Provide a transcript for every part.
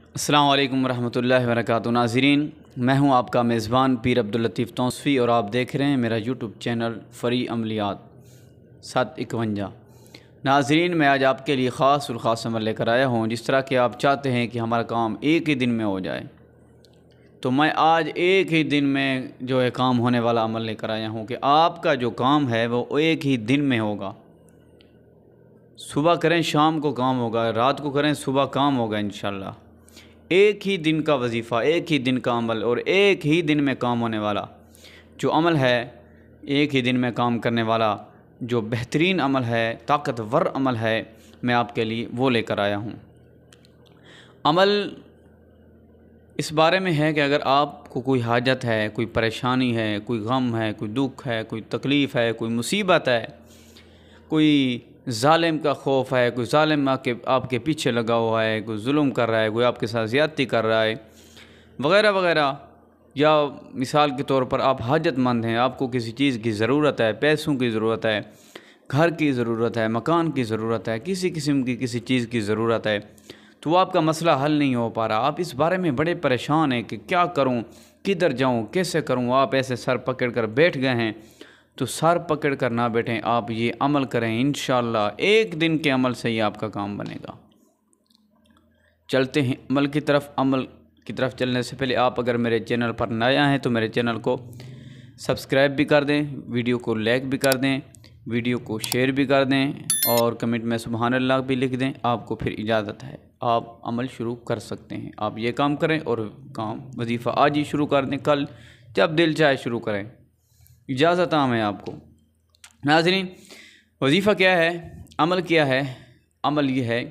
अस्सलाम वालेकुम रहमतुल्लाहि व बरकातुहू। नाज़रीन, मैं हूं आपका मेज़बान पीर अब्दुल लतीफ़ तौसीफ़ी और आप देख रहे हैं मेरा यूट्यूब चैनल फ़री अमलियात 751। नाज़रीन, मैं आज आपके लिए ख़ास और ख़ास अमल लेकर आया हूं। जिस तरह के आप चाहते हैं कि हमारा काम एक ही दिन में हो जाए, तो मैं आज एक ही दिन में जो है काम होने वाला अमल लेकर आया हूं कि आपका जो काम है वो एक ही दिन में होगा। सुबह करें शाम को काम होगा, रात को करें सुबह काम होगा इंशाअल्लाह। एक ही दिन का वजीफ़ा, एक ही दिन का अमल और एक ही दिन में काम होने वाला जो अमल है, एक ही दिन में काम करने वाला जो बेहतरीन अमल है, ताकतवर अमल है, मैं आपके लिए वो लेकर आया हूँ। अमल इस बारे में है कि अगर आपको कोई हाजत है, कोई परेशानी है, कोई गम है, कोई दुख है, कोई तकलीफ़ है, कोई मुसीबत है, कोई ज़ालिम का खौफ है, कोई ज़ालिम आपके पीछे लगा हुआ है, कोई जुल्म कर रहा है, कोई आपके साथ ज़्यादती कर रहा है वग़ैरह वग़ैरह, या मिसाल के तौर पर आप हाजतमंद हैं, आपको किसी चीज़ की ज़रूरत है, पैसों की ज़रूरत है, घर की ज़रूरत है, मकान की ज़रूरत है, किसी किस्म की किसी चीज़ की ज़रूरत है, तो वो आपका मसला हल नहीं हो पा रहा। आप इस बारे में बड़े परेशान हैं कि क्या करूं, किधर जाऊं, कैसे करूं। आप ऐसे सर पकड़ कर बैठ गए हैं, तो सर पकड़ कर ना बैठें, आप ये अमल करें। इंशाअल्लाह एक दिन के अमल से ही आपका काम बनेगा। चलते हैं अमल की तरफ। अमल की तरफ चलने से पहले आप अगर मेरे चैनल पर नया हैं तो मेरे चैनल को सब्सक्राइब भी कर दें, वीडियो को लाइक भी कर दें, वीडियो को शेयर भी कर दें और कमेंट में सुबहान अल्लाह भी लिख दें। आपको फिर इजाज़त है, आप अमल शुरू कर सकते हैं। आप ये काम करें और काम वजीफ़ा आज ही शुरू कर दें, कल जब दिल चाहे शुरू करें। इजाज़त आम है आपको। नाज़रीन, वजीफ़ा क्या है, अमल क्या है? अमल ये है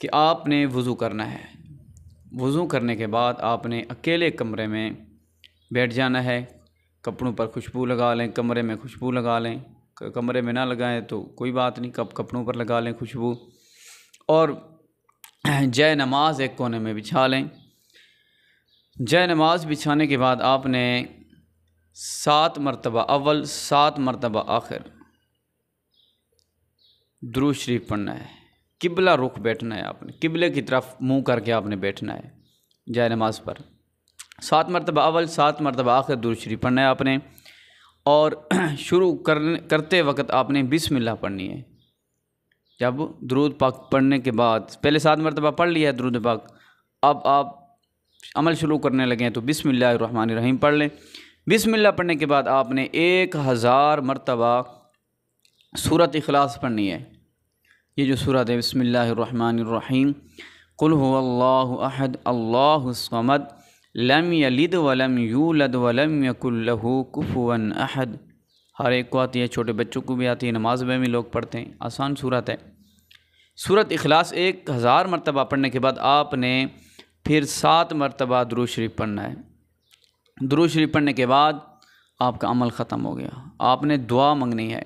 कि आपने वज़ू करना है। वज़ू करने के बाद आपने अकेले कमरे में बैठ जाना है। कपड़ों पर खुशबू लगा लें, कमरे में खुशबू लगा लें, कमरे में ना लगाएं तो कोई बात नहीं, कपड़ों पर लगा लें खुशबू। और जय नमाज एक कोने में बिछा लें। जय नमाज बिछाने के बाद आपने 7 मरतबा अव्वल, 7 मरतबा आखिर दुरूद शरीफ पढ़ना है। किबला रुख बैठना है, आपने किबले की तरफ मुंह करके आपने बैठना है जय नमाज पर। 7 मरतबा अव्वल, 7 मरतबा आखिर दुरूद शरीफ पढ़ना है आपने। और शुरू करते वक्त आपने बिस्मिल्लाह पढ़नी है। जब दुरूद पाक पढ़ने के बाद पहले 7 मरतबा पढ़ लिया है दुरूद पाक, अब आप अमल शुरू करने लगे हैं तो बिस्मिल्लाहिर्रहमानिर्रहीम पढ़ लें। बिस्मिल्लाह पढ़ने के बाद आपने 1000 मरतबा सूरत इखलास पढ़नी है। ये जो सूरत है, बिस्मिल्लाहिर्रहमानिर्रहीम, कुल हुवल्लाहु अहद अल्लाहुस समद लम यलिद वलम यूलद वलम यकुल लहू कुफुवन अहद। हर एक को आती है, छोटे बच्चों को भी आती है, नमाज में भी लोग पढ़ते हैं। आसान सूरत है। सूरत इखलास 1000 मरतबा पढ़ने के बाद आपने फिर 7 मरतबा दुरूद शरीफ पढ़ना है। दुरूद शरीफ पढ़ने के बाद आपका अमल ख़त्म हो गया। आपने दुआ मांगनी है।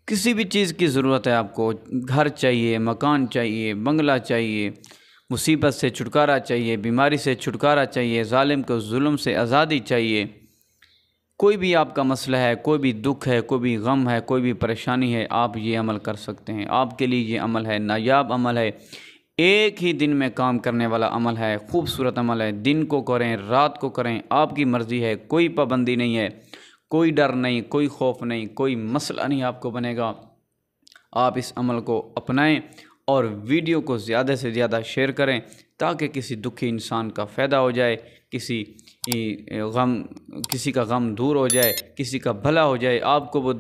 किसी भी चीज़ की ज़रूरत है आपको, घर चाहिए, मकान चाहिए, बंगला चाहिए, मुसीबत से छुटकारा चाहिए, बीमारी से छुटकारा चाहिए, ज़ालिम को जुल्म से आज़ादी चाहिए, कोई भी आपका मसला है, कोई भी दुख है, कोई भी गम है, कोई भी परेशानी है, आप ये अमल कर सकते हैं। आपके लिए ये अमल है, नायाब अमल है, एक ही दिन में काम करने वाला अमल है, खूबसूरत अमल है। दिन को करें, रात को करें, आपकी मर्ज़ी है, कोई पाबंदी नहीं है, कोई डर नहीं, कोई खौफ नहीं, कोई मसला नहीं आपको बनेगा। आप इस अमल को अपनाएं और वीडियो को ज़्यादा से ज़्यादा शेयर करें ताकि किसी दुखी इंसान का फ़ायदा हो जाए, किसी का गम दूर हो जाए, किसी का भला हो जाए। आपको वो